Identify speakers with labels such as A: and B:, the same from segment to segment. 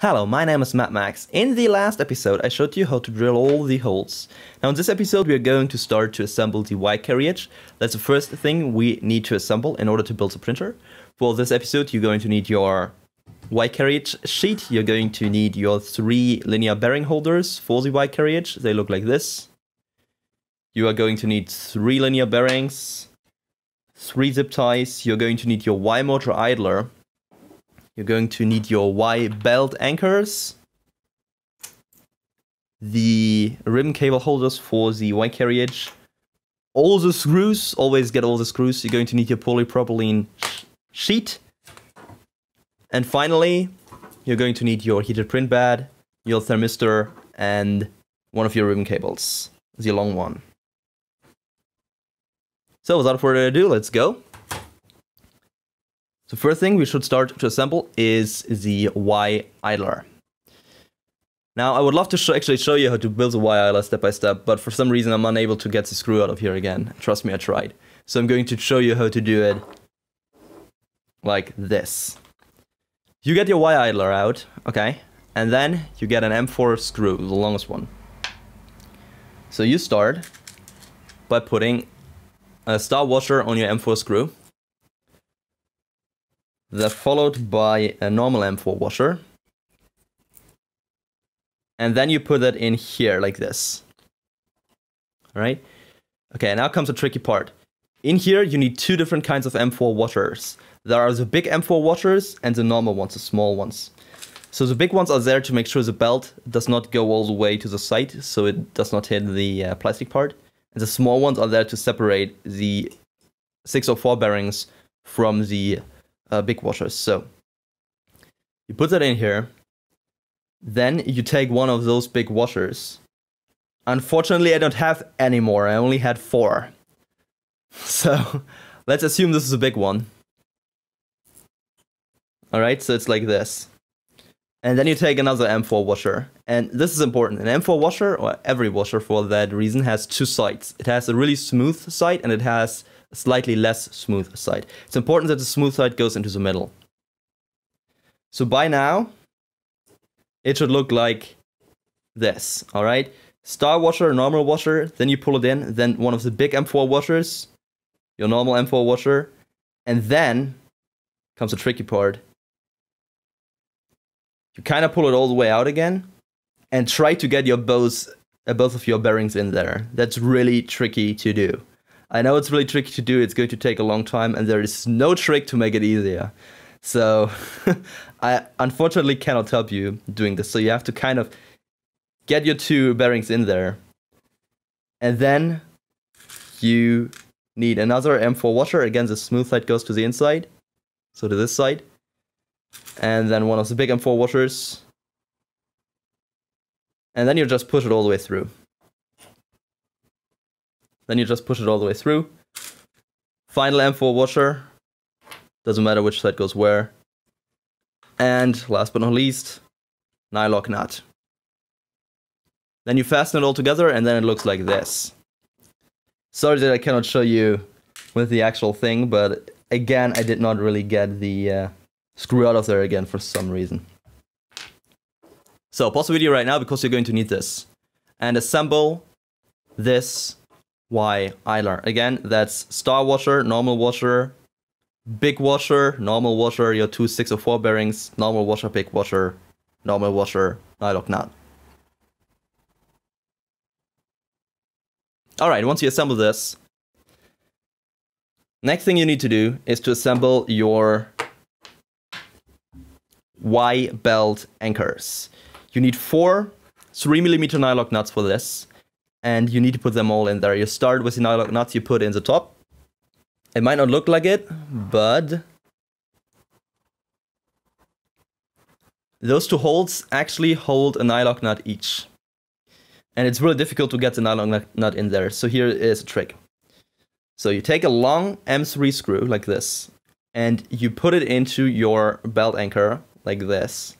A: Hello, my name is Max. In the last episode, I showed you how to drill all the holes. Now in this episode, we are going to start to assemble the Y carriage. That's the first thing we need to assemble in order to build a printer. For this episode, you're going to need your Y carriage sheet. You're going to need your 3 linear bearing holders for the Y carriage. They look like this. You are going to need 3 linear bearings, 3 zip ties. You're going to need your Y motor idler. You're going to need your Y belt anchors, the ribbon cable holders for the Y carriage, all the screws, always get all the screws. You're going to need your polypropylene sheet. And finally, you're going to need your heated print bed, your thermistor, and one of your ribbon cables, the long one. So without further ado, let's go. The first thing we should start to assemble is the Y idler. Now, I would love to actually show you how to build the Y idler step by step, but for some reason I'm unable to get the screw out of here again. Trust me, I tried. So I'm going to show you how to do it like this. You get your Y idler out, okay, and then you get an M4 screw, the longest one. So you start by putting a star washer on your M4 screw. That followed by a normal M4 washer. And then you put that in here like this. Alright? Okay, now comes the tricky part. In here you need 2 different kinds of M4 washers. There are the big M4 washers and the normal ones, the small ones. So the big ones are there to make sure the belt does not go all the way to the side, so it does not hit the plastic part. And the small ones are there to separate the 604 bearings from the big washers. So you put that in here, then you take one of those big washers. Unfortunately, I don't have any more. I only had 4. So let's assume this is a big one. Alright, so it's like this. And then you take another M4 washer. And this is important. An M4 washer, or every washer for that reason, has 2 sides. It has a really smooth side and it has a slightly less smooth side. It's important that the smooth side goes into the middle. So by now, it should look like this, alright? Star washer, normal washer, then you pull it in, then one of the big M4 washers, your normal M4 washer, and then comes the tricky part. You kind of pull it all the way out again, and try to get your both of your bearings in there. That's really tricky to do. I know it's really tricky to do, it's going to take a long time, and there is no trick to make it easier. So, I unfortunately cannot help you doing this. So you have to kind of get your 2 bearings in there. And then you need another M4 washer. Again, the smooth side goes to the inside. So to this side. And then one of the big M4 washers. And then you just push it all the way through. Then you just push it all the way through. Final M4 washer. Doesn't matter which side goes where. And last but not least, nylock nut. Then you fasten it all together and then it looks like this. Sorry that I cannot show you with the actual thing, but again, I did not really get the screw out of there again for some reason. So pause the video right now because you're going to need this. And assemble this Y idler. Again, that's star washer, normal washer, big washer, normal washer, your 2 604 bearings, normal washer, big washer, normal washer, nylock nut. Alright, once you assemble this, next thing you need to do is to assemble your Y belt anchors. You need 4 3mm nylock nuts for this, and you need to put them all in there. You start with the nylock nuts you put in the top. It might not look like it, but those 2 holes actually hold a nylock nut each. And it's really difficult to get the nylock nut in there, so here is a trick. So you take a long M3 screw like this, and you put it into your belt anchor like this.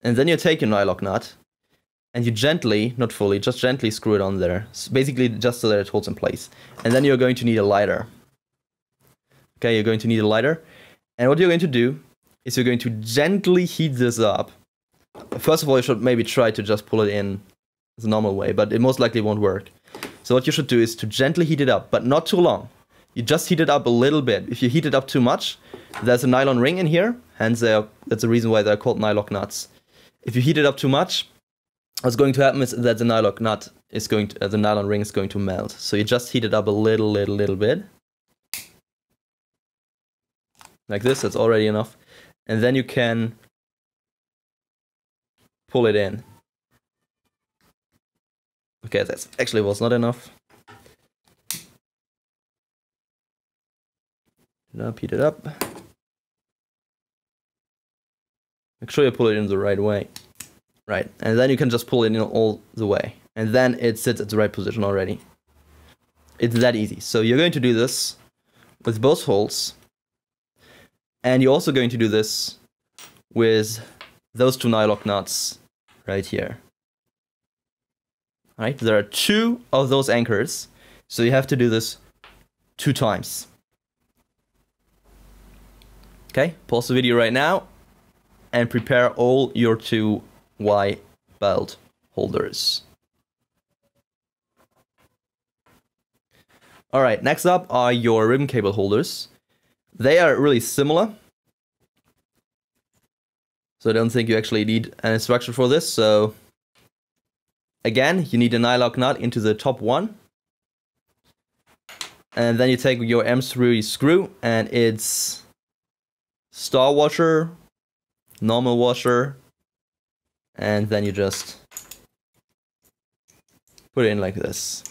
A: And then you take your nylock nut, and you gently, not fully, just gently screw it on there. So basically just so that it holds in place. And then you're going to need a lighter. Okay, you're going to need a lighter. And what you're going to do is you're going to gently heat this up. First of all, you should maybe try to just pull it in the normal way, but it most likely won't work. So what you should do is to gently heat it up, but not too long. You just heat it up a little bit. If you heat it up too much, there's a nylon ring in here, hence that's the reason why they're called nylon nuts. If you heat it up too much, what's going to happen is that the nylon nut is going to, the nylon ring is going to melt. So you just heat it up a little bit. Like this, that's already enough. And then you can pull it in. Okay, that actually was not enough. Now heat it up. Make sure you pull it in the right way. Right, and then you can just pull it in all the way. And then it sits at the right position already. It's that easy. So you're going to do this with both holes. And you're also going to do this with those two nylon nuts right here. Right, there are 2 of those anchors. So you have to do this 2 times. Okay, pause the video right now and prepare all your 2 Y belt holders. Alright, next up are your ribbon cable holders. They are really similar. So I don't think you actually need an instruction for this. So again, you need a nylon nut into the top one. And then you take your M3 screw and it's star washer, normal washer, and then you just put it in like this.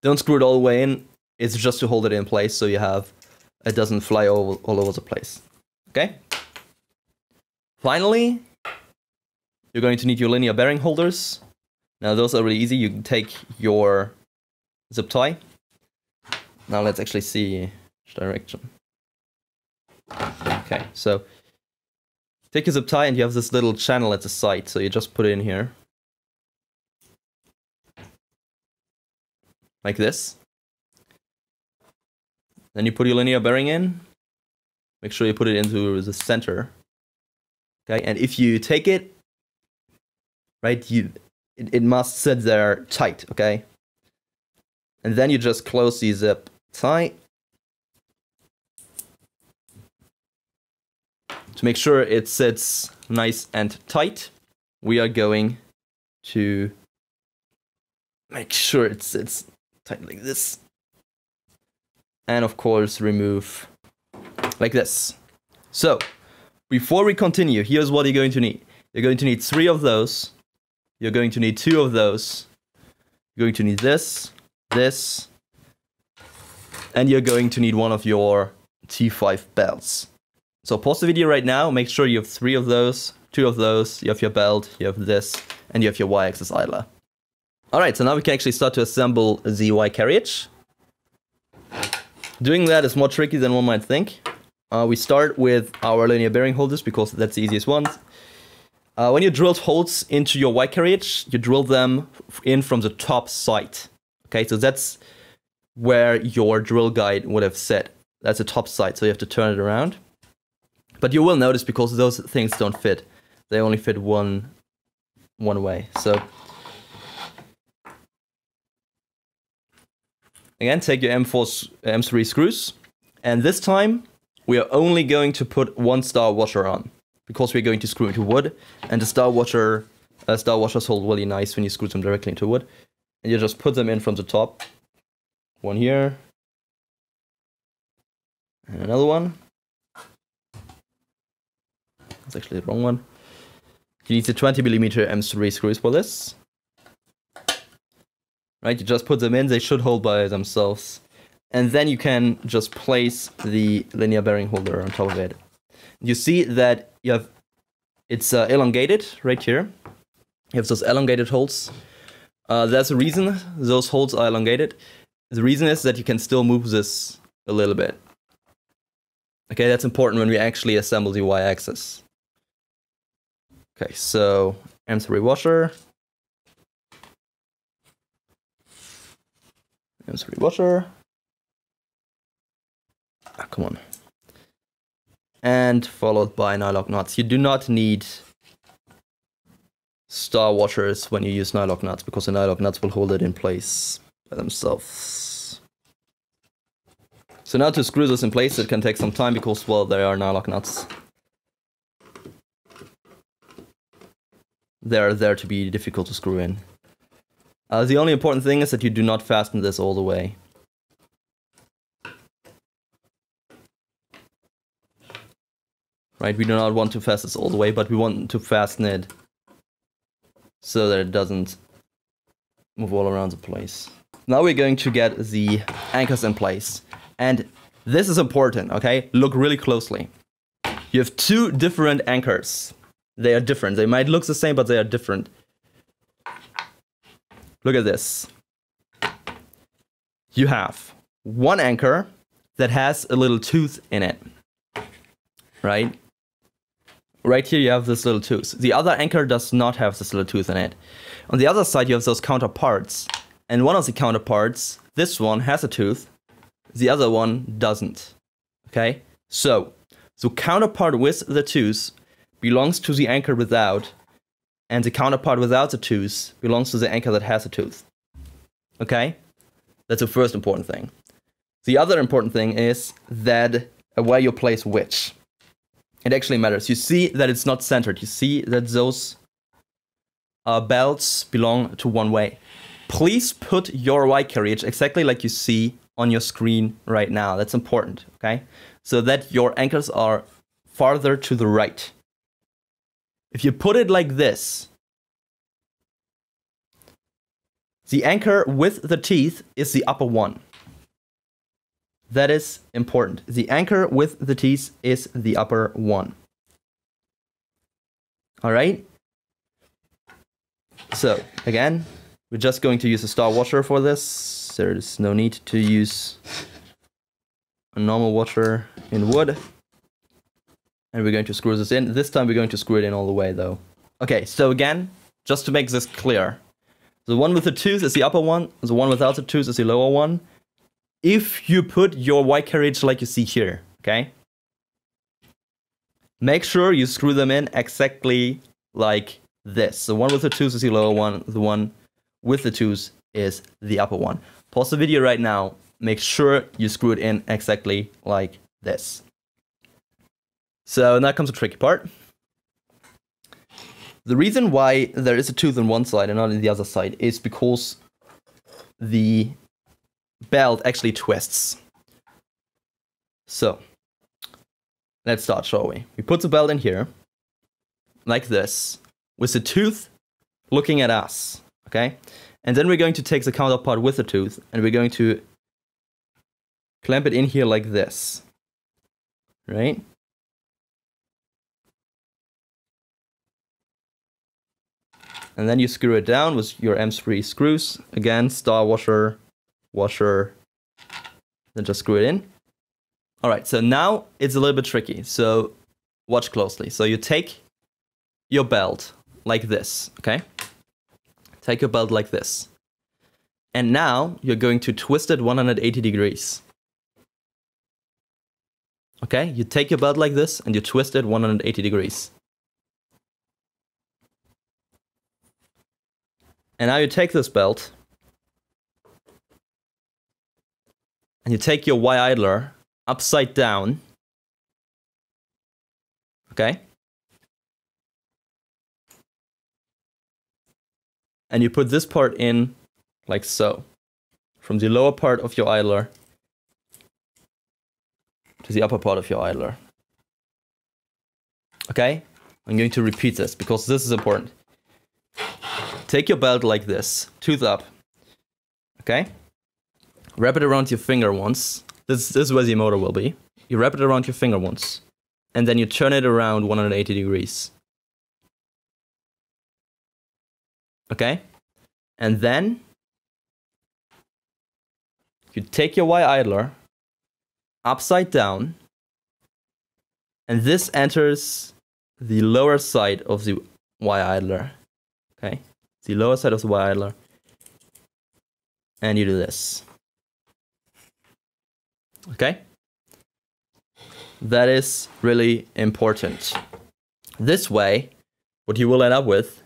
A: Don't screw it all the way in, it's just to hold it in place so it doesn't fly all over the place. Okay? Finally, you're going to need your linear bearing holders. Now those are really easy. You can take your zip tie. Now let's actually see which direction. Okay, so take your zip tie and you have this little channel at the side, so you just put it in here. Like this. Then you put your linear bearing in. Make sure you put it into the center. Okay, and if you take it, right, it must sit there tight, okay? And then you just close the zip tie. To make sure it sits nice and tight, we are going to make sure it sits tight like this. And of course, remove like this. So, before we continue, here's what you're going to need. You're going to need 3 of those. You're going to need 2 of those. You're going to need this, this, and you're going to need one of your T5 belts. So pause the video right now, make sure you have 3 of those, 2 of those, you have your belt, you have this, and you have your Y-axis idler. Alright, so now we can actually start to assemble the Y carriage. Doing that is more tricky than one might think. We start with our linear bearing holders because that's the easiest one. When you drilled holes into your Y carriage, you drill them in from the top side. Okay, so that's where your drill guide would have set. That's the top side, so you have to turn it around. But you will notice because those things don't fit. They only fit one way. So again, take your M3 screws, and this time we are only going to put 1 star washer on because we're going to screw into wood, and the star washers hold really nice when you screw them directly into wood. And you just put them in from the top. One here, and another one. That's actually the wrong one. You need the 20mm M3 screws for this. Right, you just put them in, they should hold by themselves. And then you can just place the linear bearing holder on top of it. You see that it's elongated right here. You have those elongated holes. There's a reason those holes are elongated. The reason is that you can still move this a little bit. Okay, that's important when we actually assemble the Y-axis. Okay, so M3 washer. M3 washer. Ah, come on. and followed by nylock nuts. You do not need star washers when you use nylock nuts, because the nylock nuts will hold it in place by themselves. So now to screw this in place, it can take some time because, well, there are nylock nuts. They're there to be difficult to screw in. The only important thing is that you do not fasten this all the way. Right, we do not want to fasten this all the way, but we want to fasten it so that it doesn't move all around the place. Now we're going to get the anchors in place. And this is important, okay? Look really closely. You have two different anchors. They are different. They might look the same, but they are different. Look at this. You have one anchor that has a little tooth in it, right? Right here you have this little tooth. The other anchor does not have this little tooth in it. On the other side you have those counterparts. And one of the counterparts, this one has a tooth, the other one doesn't. Okay? So counterpart with the tooth belongs to the anchor without, and the counterpart without the tooth belongs to the anchor that has a tooth. Okay? That's the first important thing. The other important thing is that where you place which. It actually matters. You see that it's not centered. You see that those belts belong to one way. Please put your Y carriage exactly like you see on your screen right now. That's important, okay? So that your anchors are farther to the right. If you put it like this, the anchor with the teeth is the upper one. That is important. The anchor with the teeth is the upper one. All right? So, again, we're just going to use a star washer for this. There is no need to use a normal washer in wood. And we're going to screw this in. This time we're going to screw it in all the way, though. Okay, so again, just to make this clear. The one with the tooth is the upper one. The one without the tooth is the lower one. If you put your Y carriage like you see here, okay? Make sure you screw them in exactly like this. The one with the tooth is the lower one. The one with the tooth is the upper one. Pause the video right now. Make sure you screw it in exactly like this. So now comes the tricky part. The reason why there is a tooth on one side and not on the other side is because the belt actually twists. So let's start, shall we? We put the belt in here, like this, with the tooth looking at us, okay? And then we're going to take the counterpart with the tooth, and we're going to clamp it in here like this, right? And then you screw it down with your M3 screws. Again, star washer, washer, then just screw it in. All right, so now it's a little bit tricky, so watch closely. So you take your belt like this, okay? Take your belt like this. And now you're going to twist it 180 degrees. Okay, you take your belt like this and you twist it 180 degrees. And now you take this belt and you take your Y idler upside down, okay? And you put this part in like so, from the lower part of your idler to the upper part of your idler. Okay? I'm going to repeat this because this is important. Take your belt like this, tooth up, okay? Wrap it around your finger once. This is where the motor will be. You wrap it around your finger once, and then you turn it around 180 degrees. Okay? And then you take your Y idler upside down, and this enters the lower side of the Y idler. Okay? The lower side of the Y idler. And you do this. Okay? That is really important. This way, what you will end up with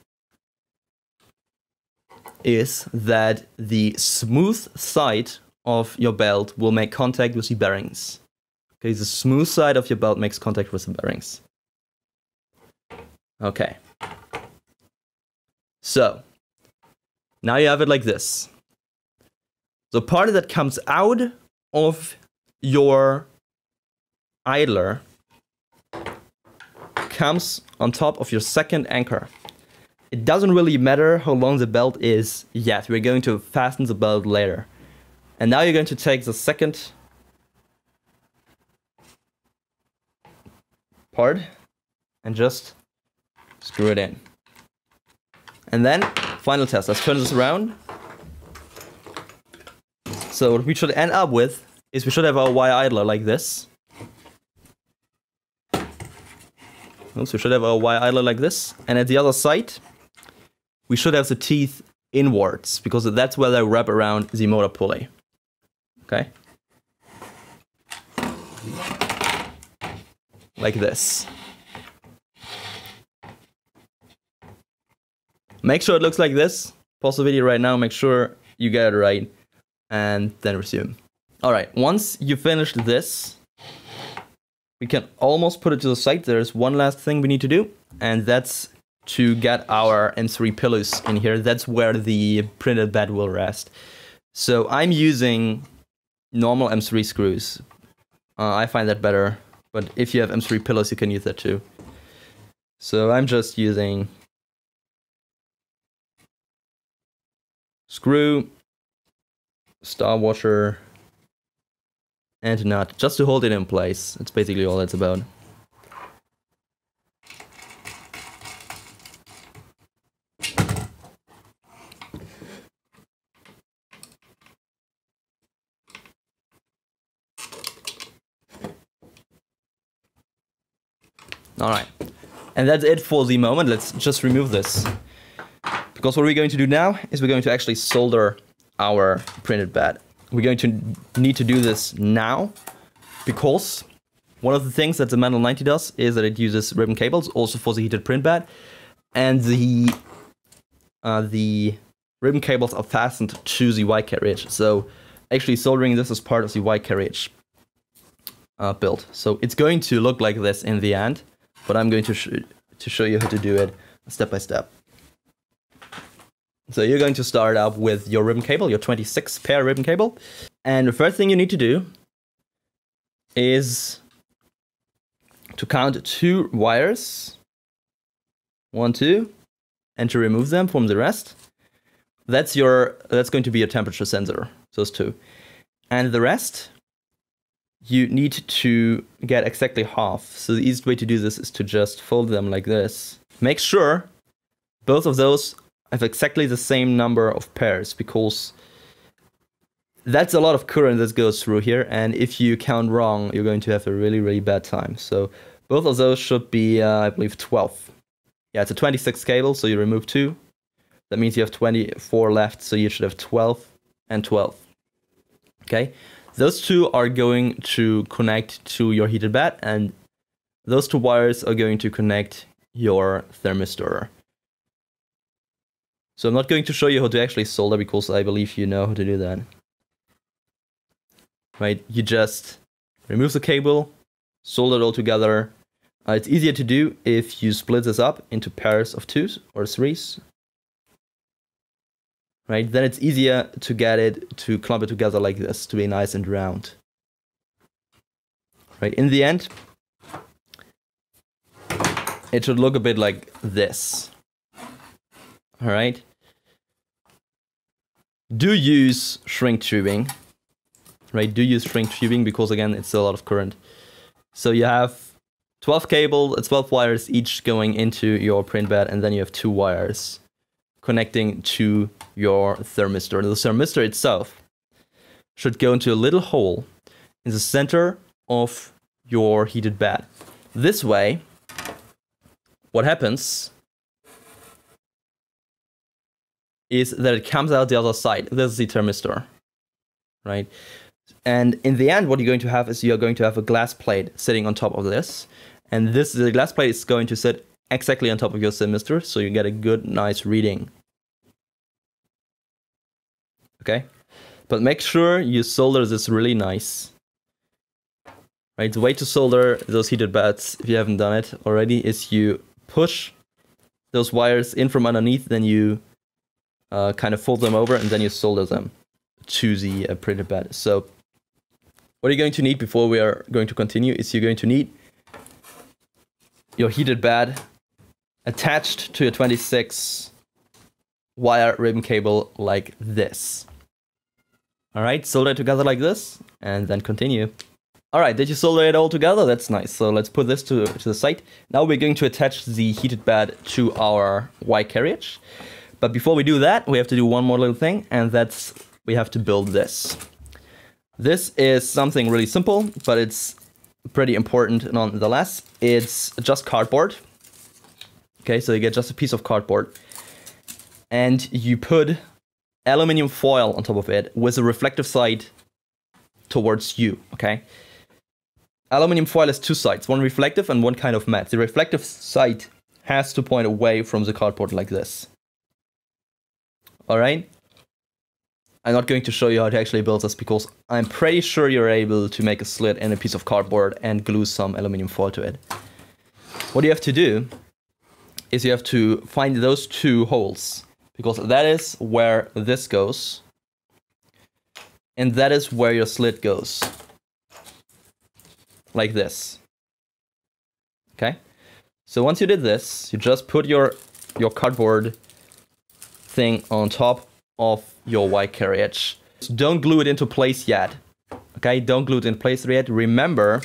A: is that the smooth side of your belt will make contact with the bearings. Okay, the smooth side of your belt makes contact with the bearings. Okay. So, now you have it like this. The part that comes out of your idler comes on top of your second anchor. It doesn't really matter how long the belt is yet. We're going to fasten the belt later. And now you're going to take the second part and just screw it in. And then, final test. Let's turn this around. So what we should end up with is we should have our wire idler like this. So we should have our wire idler like this. And at the other side, we should have the teeth inwards, because that's where they wrap around the motor pulley. Okay? Like this. Make sure it looks like this. Pause the video right now, make sure you get it right, and then resume. Alright, once you finished this, we can almost put it to the side. There's one last thing we need to do, and that's to get our M3 pillows in here. That's where the printed bed will rest. So I'm using normal M3 screws. I find that better, but if you have M3 pillows, you can use that too. So I'm just using screw, star washer, and nut, just to hold it in place. That's basically all that's about. Alright, and that's it for the moment. Let's just remove this. Because what we're going to do now is we're going to actually solder our printed bed. We're going to need to do this now, because one of the things that the Mendel90 does is that it uses ribbon cables also for the heated print bed, and the ribbon cables are fastened to the Y carriage. So actually soldering this is part of the Y carriage build. So it's going to look like this in the end, but I'm going to show you how to do it step by step. So you're going to start up with your ribbon cable, your 26 pair ribbon cable. And the first thing you need to do is to count 2 wires. 1, 2, and to remove them from the rest. That's going to be your temperature sensor, those 2. And the rest, you need to get exactly half. So the easiest way to do this is to just fold them like this. Make sure both of those have exactly the same number of pairs, because that's a lot of current that goes through here, and if you count wrong, you're going to have a really, really bad time. So both of those should be, I believe, 12. Yeah, it's a 26 cable, so you remove 2. That means you have 24 left, so you should have 12 and 12. Okay, those 2 are going to connect to your heated bed, and those 2 wires are going to connect your thermistor. So I'm not going to show you how to actually solder, because I believe you know how to do that. Right, you just remove the cable, solder it all together. It's easier to do if you split this up into pairs of 2s or 3s. Right, then it's easier to get it to clump it together like this, to be nice and round. Right, in the end, it should look a bit like this. Alright. Do use shrink tubing. Right, do use shrink tubing, because again, it's a lot of current. So you have 12 wires each going into your print bed, and then you have 2 wires connecting to your thermistor. The thermistor itself should go into a little hole in the center of your heated bed. This way, what happens is that it comes out the other side. This is the thermistor, right? And in the end, what you're going to have is you're going to have a glass plate sitting on top of this. And the glass plate is going to sit exactly on top of your thermistor, so you get a good, nice reading. Okay? But make sure you solder this really nice. Right? The way to solder those heated beds, if you haven't done it already, is you push those wires in from underneath, then you kind of fold them over, and then you solder them to the printed bed. So what you're going to need before we are going to continue is you're going to need your heated bed attached to your 26 wire ribbon cable like this. All right, solder it together like this, and then continue. All right, did you solder it all together? That's nice. So let's put this to the side. Now we're going to attach the heated bed to our Y carriage. But before we do that, we have to do one more little thing, and that's we have to build this. This is something really simple, but it's pretty important nonetheless. It's just cardboard. Okay, so you get just a piece of cardboard, and you put aluminum foil on top of it with a reflective side towards you, okay? Aluminum foil has two sides, one reflective and one kind of matte. The reflective side has to point away from the cardboard like this. All right? I'm not going to show you how to actually build this because I'm pretty sure you're able to make a slit in a piece of cardboard and glue some aluminum foil to it. What you have to do is you have to find those two holes, because that is where this goes, and that is where your slit goes. Like this. Okay? So once you did this, you just put your cardboard thing on top of your Y carriage. So don't glue it into place yet. Okay? Don't glue it in place yet. Remember,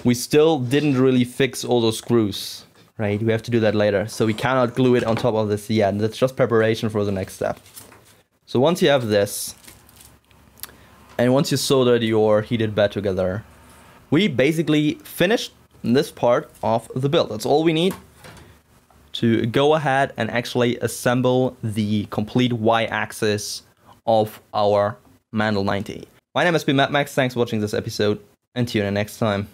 A: we still didn't really fix all those screws. Right? We have to do that later. So we cannot glue it on top of this yet. That's just preparation for the next step. So once you have this, and once you soldered your heated bed together, we basically finished this part of the build. That's all we need to go ahead and actually assemble the complete Y-axis of our Mendel90. My name has been Max. Thanks for watching this episode, and tune in next time.